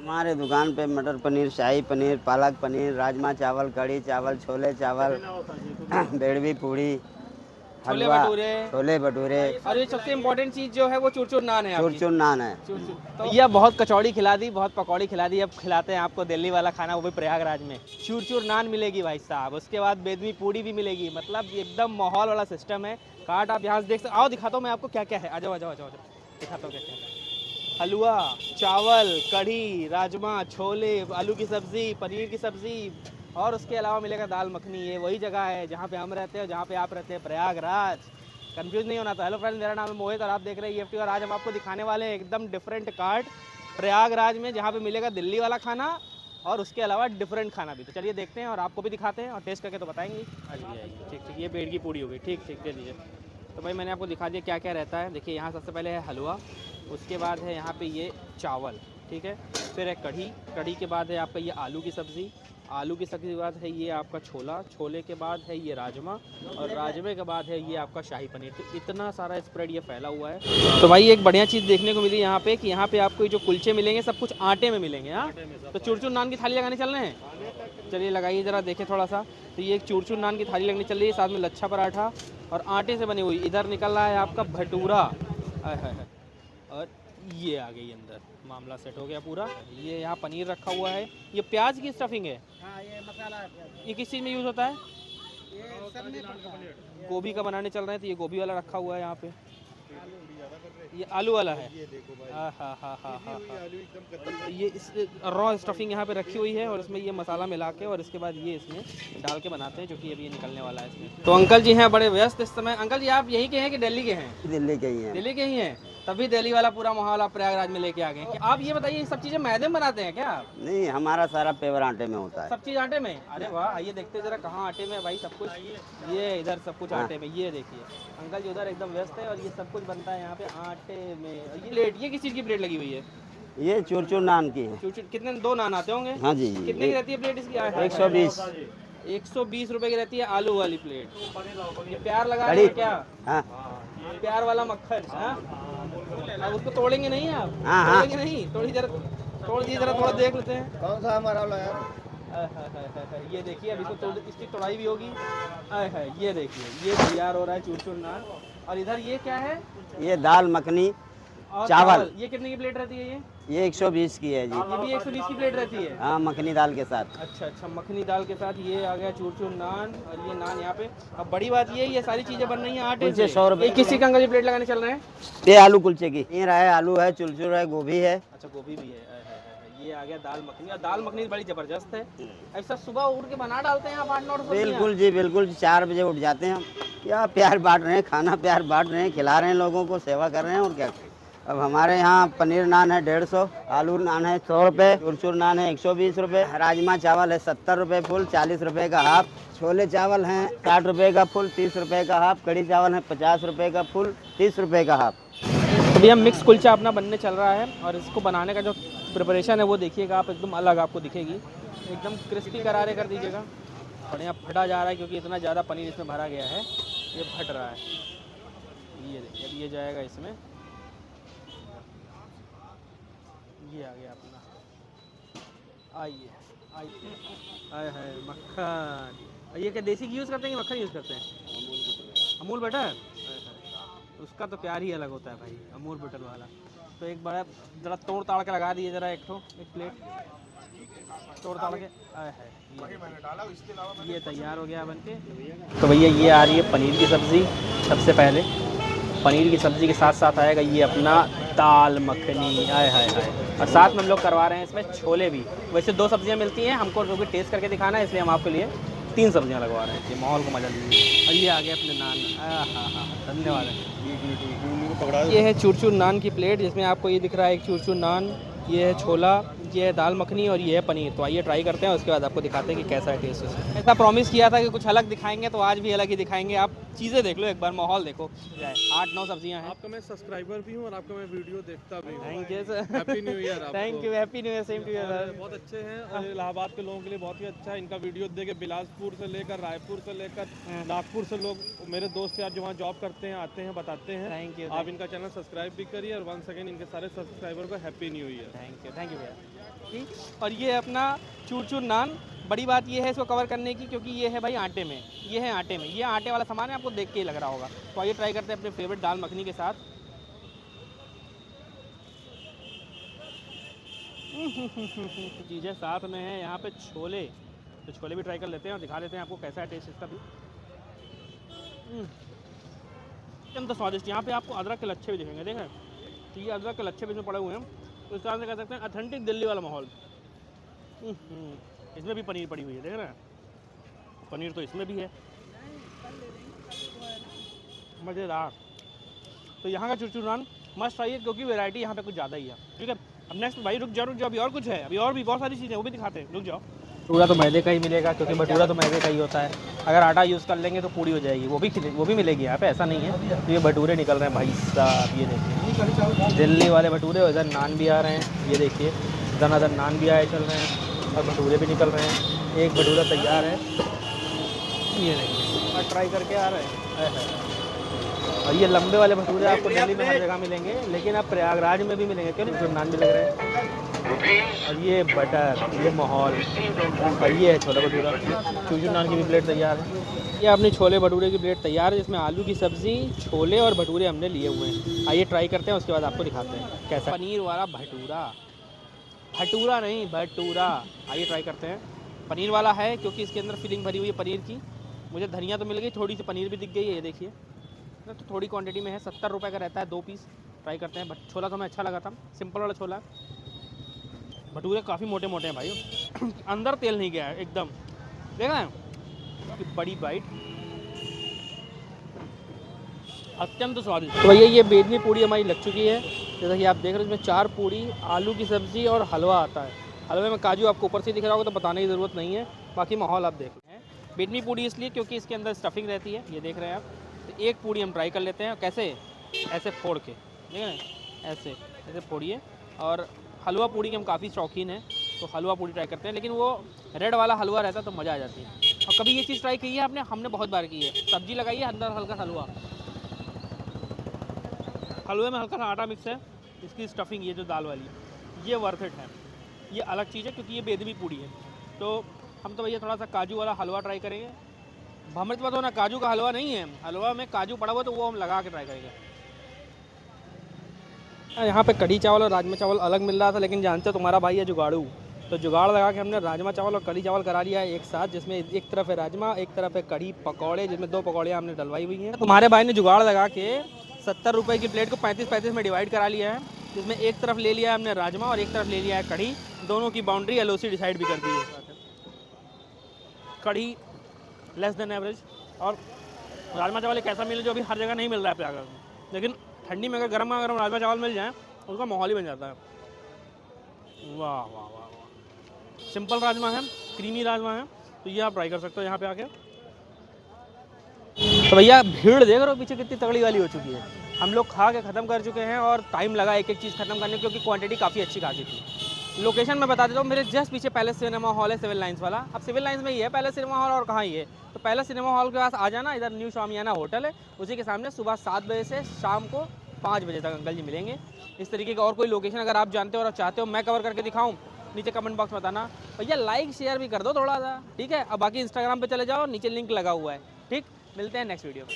हमारे दुकान पे मटर पनीर, शाही पनीर, पालक पनीर, राजमा चावल, कढ़ी चावल, छोले चावल, बेड़वी पूड़ी, छोले हलवा, भटूरे छोले भटूरे, और ये सबसे इम्पोर्टेंट चीज़ जो है वो चूर नान है आपकी। चूर नान है। तो यह बहुत कचौड़ी खिला दी, बहुत पकौड़ी खिला दी, अब खिलाते हैं आपको दिल्ली वाला खाना, वो भी प्रयागराज में। चूर नान मिलेगी भाई साहब, उसके बाद बेदमी पूड़ी भी मिलेगी, मतलब एकदम माहौल वाला सिस्टम है। काट आप यहाँ से देख सकते, आओ दिखाता हूँ मैं आपको क्या क्या है, आ जाओ आ जाओ आ जाओ दिखाता हूँ क्या क्या है। हलवा, चावल, कढ़ी, राजमा, छोले, आलू की सब्ज़ी, पनीर की सब्ज़ी, और उसके अलावा मिलेगा दाल मखनी। ये वही जगह है जहाँ पे हम रहते हैं, जहाँ पे आप रहते हैं, प्रयागराज। कंफ्यूज नहीं होना था। हेलो फ्रेंड्स, मेरा नाम है मोहित और आप देख रहे हैं EFT, और आज हम आपको दिखाने वाले हैं एकदम डिफरेंट कार्ट प्रयागराज में, जहाँ पे मिलेगा दिल्ली वाला खाना और उसके अलावा डिफरेंट खाना भी। तो चलिए देखते हैं और आपको भी दिखाते हैं और टेस्ट करके तो बताएंगे। आइए ठीक ठीक, ये बेड़ की पूड़ी हो गई, ठीक ठीक दे दीजिए। तो भाई मैंने आपको दिखा दिया क्या क्या रहता है। देखिए यहाँ सबसे पहले है हलवा, उसके बाद है यहाँ पे ये चावल, ठीक है, फिर है कढ़ी, कढ़ी के बाद है आपका ये आलू की सब्ज़ी, आलू की सब्ज़ी के बाद है ये आपका छोला, छोले के बाद है ये राजमा, और राजमे के बाद है ये आपका शाही पनीर। तो इतना सारा स्प्रेड ये फैला हुआ है। तो भाई एक बढ़िया चीज़ देखने को मिली यहाँ पे कि यहाँ पे आपको जो कुलचे मिलेंगे सब कुछ आटे में मिलेंगे। हाँ, तो चूर नान की थाली लगाने चल रहे हैं, चलिए लगाइए ज़रा, देखें थोड़ा सा। तो ये एक चूर नान की थाली लगनी चल रही है, साथ में लच्छा पराठा और आटे से बनी हुई। इधर निकल रहा है आपका भटूरा, है। और ये आ गई अंदर, मामला सेट हो गया पूरा। ये यहाँ पनीर रखा हुआ है, ये प्याज की स्टफिंग है। हाँ, ये मसाला है। ये किस चीज़ में यूज़ होता है? ये सब में पड़ता है। गोभी का बनाने चल रहे हैं, तो ये गोभी वाला रखा हुआ है यहाँ पे। ये आलू वाला है। ये इस रॉ स्टफिंग यहाँ पे रखी हुई है और इसमें ये मसाला मिला के और इसके बाद ये इसमें डाल के बनाते हैं, जो कि अभी ये निकलने वाला है इसमें। तो अंकल जी हैं बड़े व्यस्त इस समय। अंकल जी आप यहीं के हैं कि दिल्ली के हैं? दिल्ली के ही है। दिल्ली के ही हैं, तभी दिल्ली वाला पूरा माहौल आप प्रयागराज में लेके आ गए। कि आप ये बताइए, सब चीज़ें मैदे में बनाते हैं क्या आप? नहीं, हमारा सारा पेवर आटे में होता है। सब चीज़ आटे में? अरे वाह, आइए देखते हैं जरा कहाँ आटे में है भाई सब कुछ। ये इधर सब कुछ आटे में, ये देखिए अंकल जी उधर एकदम व्यस्त है और ये सब कुछ बनता है यहाँ पे आटे में। ये प्लेट, ये किस चीज़ की प्लेट लगी हुई है? ये चूर नान की है। कितने, 2 नान आते होंगे? हाँ जी। कितने की रहती है प्लेट इसकी? 120। 120 रुपए की रहती है आलू वाली प्लेट। ये प्यार लगा रहे हैं क्या? हाँ प्यार वाला मक्खन। हाँ, अब उसको तोड़ेंगे नहीं आप? हाँ हाँ। तोड़ेंगे नहीं? तोड़ी जरा, तोड़ दिए जरा, थोड़ा देख लेते हैं। कौन सा हमारा वाला यार? ये देखिए अभी इसको इसकी तोड़ाई भी होगी। ये देखिए ये तैयार हो रहा है चूर नान। और इधर ये क्या है? ये दाल मखनी और चावल। ये कितने की प्लेट रहती है? ये 120 की है जी। ये भी 120 की प्लेट रहती है? हाँ, मखनी दाल के साथ। अच्छा, मखनी दाल के साथ ये आ गया चूर नान। और ये नान यहाँ पे, अब बड़ी बात ये सारी चीजें बन रही हैं आटे से। 100 रुपए। किसी का अंकल जी प्लेट लगाने चल रहे हैं? ये आलू कुलचे की। पनीर है, आलू है, चुलचुर है, गोभी है। अच्छा, गोभी भी है। ये आ गया दाल मखनी, और दाल मखनी बड़ी जबरदस्त है। ऐसा सुबह उठ के बना डालते हैं आप 8-9 सब्जियां? बिल्कुल जी बिल्कुल, 4 बजे उठ जाते हैं हम। क्या प्यार बांट रहे हैं, खाना प्यार बांट रहे हैं, खिला रहे हैं लोगों को, सेवा कर रहे हैं और क्या। अब हमारे यहाँ पनीर नान है 150, आलू नान है 100 रुपये, चूर नान है 120 रुपये, राजमा चावल है 70 रुपये फुल, 40 रुपये का हाफ, छोले चावल हैं 60 रुपये का फुल, 30 रुपये का हाफ, कढ़ी चावल है 50 रुपये का फुल, 30 रुपये का हाफ। अभी हम मिक्स कुलचा अपना बनने चल रहा है और इसको बनाने का जो प्रिपरेशन है वो देखिएगा आप, एकदम अलग आपको दिखेगी। एकदम क्रिस्पी करारे कर दीजिएगा। बढ़िया फटा जा रहा है क्योंकि इतना ज़्यादा पनीर इसमें भरा गया है, ये फट रहा है। ये देखिए अब ये जाएगा इसमें, ये आ गया अपना। आइए आइए है मक्खन। ये क्या देसी घी यूज़ करते हैं कि मक्खन यूज़ करते हैं? अमूल बटर। उसका तो प्यार ही अलग होता है भाई, अमूल बटर वाला। तो एक बड़ा ज़रा तोड़ ताड़ के लगा दीजिए, ज़रा एक प्लेट तोड़ ताड़ के। ये तैयार हो गया बनके। तो भैया ये आ रही है पनीर की सब्ज़ी। सबसे पहले पनीर की सब्ज़ी के साथ साथ आएगा ये अपना दाल मखनी। हाय। और साथ में हम लोग करवा रहे हैं इसमें छोले भी। वैसे 2 सब्जियां मिलती हैं, हमको जो भी टेस्ट करके दिखाना है इसलिए हम आपके लिए 3 सब्जियां लगवा रहे हैं। ये माहौल को मजा दीजिए। और ये आ गया अपने नान। हाँ, धन्यवाद। ये है चूर नान की प्लेट, जिसमें आपको ये दिख रहा है एक चूर नान, ये है छोला, ये है दाल मखनी और ये है पनीर। तो आइए ट्राई करते हैं, उसके बाद आपको दिखाते हैं कि कैसा है टेस्ट। ऐसा प्रॉमिस किया था कि कुछ अलग दिखाएंगे, तो आज भी अलग ही दिखाएंगे। आप चीज़ें देख लो एक बार, माहौल देखो। 8-9 सब्जियां हैं। आपका मैं सब्सक्राइबर भी हूँ और आपका मैं वीडियो देखता भी हूँ। Thank you sir. Happy new year आपको। Thank you, happy new year, same to you और सर। बहुत अच्छे हैं और इलाहाबाद के लोगों के लिए बहुत ही अच्छा है इनका वीडियो देखे। बिलासपुर से लेकर रायपुर से लेकर नागपुर से लोग, मेरे दोस्त यार जो वहाँ जॉब करते हैं, आते हैं, बताते हैं। थैंक यू, आप इनका चैनल सब्सक्राइब भी करिए और वंस अगेन इनके सारे सब्सक्राइबर को happy new year. Thank you भैया। ठीक, और ये अपना चूर चूर नान। बड़ी बात ये है इसको कवर करने की, क्योंकि ये है भाई आटे में, ये है आटे में, ये आटे वाला सामान है, आपको देख के ही लग रहा होगा। तो आइए ट्राई करते हैं अपने फेवरेट दाल मखनी के साथ। चीज़ें साथ में है यहाँ पे छोले, तो छोले भी ट्राई कर लेते हैं और दिखा देते हैं आपको कैसा है टेस्ट इसका भी। अत्यंत स्वादिष्ट। यहाँ पे आपको अदरक के लच्छे भी दिखेंगे, देखें तो ये अदरक के लच्छे भी इसमें पड़े हुए हैं। तो इस तरह से कह सकते हैं ऑथेंटिक दिल्ली वाला माहौल। इसमें भी पनीर पड़ी हुई है, देख रहे हैं, पनीर तो इसमें भी है, मज़ेदार। तो यहाँ का चूर नान मस्ट ट्राई है, क्योंकि वैरायटी यहाँ पे कुछ ज़्यादा ही है। ठीक है, अब नेक्स्ट भाई रुक जाओ, अभी और कुछ है, अभी और भी बहुत सारी चीज़ें वो भी दिखाते हैं, रुक जाओ। भटूरा तो मैदे का ही मिलेगा, क्योंकि भटूरा तो मैदे का ही होता है। अगर आटा यूज़ कर लेंगे तो पूड़ी हो जाएगी, वो भी मिलेगी यहाँ पे, ऐसा नहीं है। तो ये भटूरे निकल रहे हैं भाई साहब, ये देखिए दिल्ली वाले भटूरे। इधर नान भी आ रहे हैं, ये देखिए दनादन नान भी आए चल रहे हैं और भटूरे भी निकल रहे हैं। एक भटूरा तैयार है, ये देखिए, और ट्राई करके आ रहे हैं। और ये लंबे वाले भटूरे आपको दिल्ली में हर जगह मिलेंगे, लेकिन अब प्रयागराज में भी मिलेंगे, क्यों नहीं, नान भी लग रहे हैं। और ये बटर, ये माहौल, और ये है छोला भटूरा। चूचू नान की भी प्लेट तैयार है। ये अपनी छोले भटूरे की प्लेट तैयार है, जिसमें आलू की सब्ज़ी, छोले और भटूरे हमने लिए हुए हैं। आइए ट्राई करते हैं, उसके बाद आपको दिखाते हैं कैसा। पनीर वाला भटूरा, भटूरा नहीं भटूरा। आइए ट्राई करते हैं। पनीर वाला है क्योंकि इसके अंदर फिलिंग भरी हुई है पनीर की। मुझे धनिया तो मिल गई, थोड़ी सी पनीर भी दिख गई है, ये देखिए। तो थोड़ी क्वांटिटी में है, 70 रुपये का रहता है 2 पीस। ट्राई करते हैं। छोला तो हमें अच्छा लगा था, सिंपल वाला छोला। भटूरे काफ़ी मोटे मोटे हैं भाई, अंदर तेल नहीं गया है एकदम, देखा है कि बड़ी बाइट, अत्यंत स्वादिष्ट। तो भैया ये बेदनी पूड़ी हमारी लग चुकी है, जैसा कि आप देख रहे हैं। इसमें 4 पूड़ी, आलू की सब्ज़ी और हलवा आता है। हलवे में काजू आपको ऊपर से दिख रहा होगा, तो बताने की ज़रूरत नहीं है, बाकी माहौल आप देख रहे हैं। बेदनी पूड़ी इसलिए क्योंकि इसके अंदर स्टफिंग रहती है, ये देख रहे हैं आप। तो एक पूड़ी हम ट्राई कर लेते हैं, कैसे, ऐसे फोड़ के, देख रहे हैं, ऐसे फोड़िए। और हलवा पूड़ी के हम काफ़ी शौकीन हैं, तो हलवा पूड़ी ट्राई करते हैं, लेकिन वो रेड वाला हलवा रहता है तो मज़ा आ जाती है। और कभी ये चीज़ ट्राई की है आपने? हमने बहुत बार की है। सब्जी लगाई है, अंदर हल्का हलवा, हलवे में हल्का सा आटा मिक्स है, इसकी स्टफिंग ये जो दाल वाली, ये वर्थ इट है। ये अलग चीज़ है क्योंकि ये बेदमी पूड़ी है। तो हम तो भैया थोड़ा सा काजू वाला हलवा ट्राई करेंगे। भमृत में तो ना काजू का हलवा नहीं है, हलवा में काजू पड़ा हुआ, तो वो हम लगा के ट्राई करेंगे। यहाँ पे कढ़ी चावल और राजमा चावल अलग मिल रहा था, लेकिन जानते हो तुम्हारा भाई है जुगाड़ू, तो जुगाड़ लगा के हमने राजमा चावल और कढ़ी चावल करा लिया है एक साथ, जिसमें एक तरफ है राजमा, एक तरफ है कढ़ी पकौड़े, जिसमें 2 पकौड़े हमने डलवाई हुई हैं। तुम्हारे भाई ने जुगाड़ लगा के 70 रुपये की प्लेट को 35-35 में डिवाइड करा लिया है, जिसमें एक तरफ ले लिया है हमने राजमा और एक तरफ ले लिया है कढ़ी। दोनों की बाउंड्री LOC डिसाइड भी कर दी है। कढ़ी लेस देन एवरेज, और राजमा चावल एक ऐसा मिले जो अभी हर जगह नहीं मिल रहा है प्रयागराज में, लेकिन ठंडी में अगर गर्म राजमा चावल मिल जाए उसका माहौल ही बन जाता है। वाह वाह वाह वाह, सिंपल राजमा है, क्रीमी राजमा है, तो ये आप ट्राई कर सकते हो यहाँ पे आके। तो भैया भीड़ देख रहे हो पीछे कितनी तगड़ी वाली हो चुकी है। हम लोग खा के ख़त्म कर चुके हैं और टाइम लगा एक एक चीज़ ख़त्म करने में, क्योंकि क्वांटिटी काफ़ी अच्छी खासी थी। लोकेशन मैं बता देता हूँ, मेरे जस्ट पीछे पैलेस सिनेमा हॉल है, सिविल लाइंस वाला। अब सिविल लाइंस में ही है पैलेस सिनेमा हॉल, और कहाँ ही है, तो पैलेस सिनेमा हॉल के पास आ जाना। इधर न्यू शामियाना होटल है, उसी के सामने सुबह 7 बजे से शाम को 5 बजे तक अंकल जी मिलेंगे। इस तरीके का और कोई लोकेशन अगर आप जानते हो और चाहते हो मैं कवर करके दिखाऊं, नीचे कमेंट बॉक्स में बताना। भैया लाइक शेयर भी कर दो थोड़ा सा, ठीक है। अब बाकी इंस्टाग्राम पे चले जाओ, नीचे लिंक लगा हुआ है, ठीक। मिलते हैं नेक्स्ट वीडियो में।